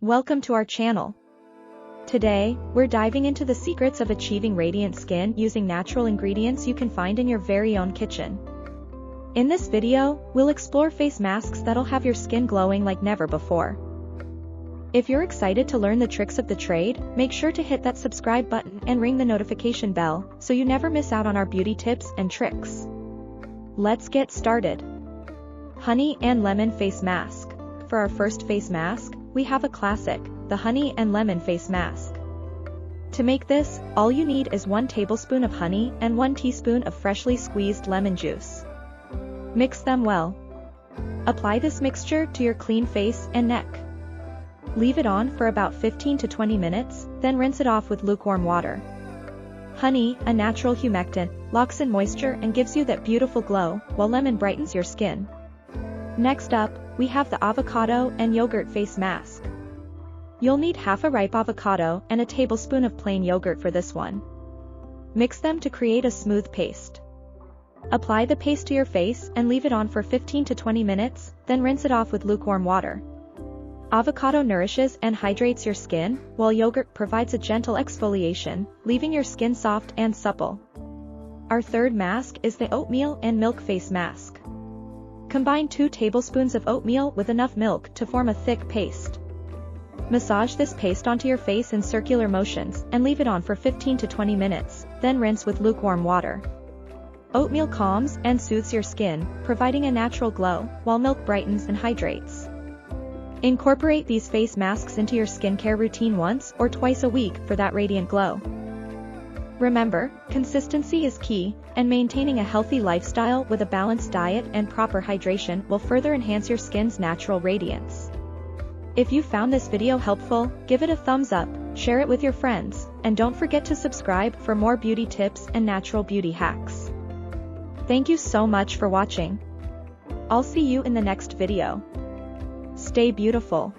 Welcome to our channel. Today, we're diving into the secrets of achieving radiant skin using natural ingredients you can find in your very own kitchen. In this video, we'll explore face masks that'll have your skin glowing like never before. If you're excited to learn the tricks of the trade, make sure to hit that subscribe button and ring the notification bell so you never miss out on our beauty tips and tricks. Let's get started. Honey and lemon face mask. For our first face mask, we have a classic, the honey and lemon face mask. To make this, all you need is 1 tablespoon of honey and 1 teaspoon of freshly squeezed lemon juice. Mix them well. Apply this mixture to your clean face and neck. Leave it on for about 15 to 20 minutes, then rinse it off with lukewarm water. Honey, a natural humectant, locks in moisture and gives you that beautiful glow, while lemon brightens your skin. Next up, we have the avocado and yogurt face mask. You'll need half a ripe avocado and a tablespoon of plain yogurt for this one. Mix them to create a smooth paste. Apply the paste to your face and leave it on for 15 to 20 minutes, then rinse it off with lukewarm water. Avocado nourishes and hydrates your skin, while yogurt provides a gentle exfoliation, leaving your skin soft and supple. Our third mask is the oatmeal and milk face mask. Combine 2 tablespoons of oatmeal with enough milk to form a thick paste. Massage this paste onto your face in circular motions and leave it on for 15 to 20 minutes, then rinse with lukewarm water. Oatmeal calms and soothes your skin, providing a natural glow, while milk brightens and hydrates. Incorporate these face masks into your skincare routine once or twice a week for that radiant glow. Remember, consistency is key, and maintaining a healthy lifestyle with a balanced diet and proper hydration will further enhance your skin's natural radiance. If you found this video helpful, give it a thumbs up, share it with your friends, and don't forget to subscribe for more beauty tips and natural beauty hacks. Thank you so much for watching. I'll see you in the next video. Stay beautiful.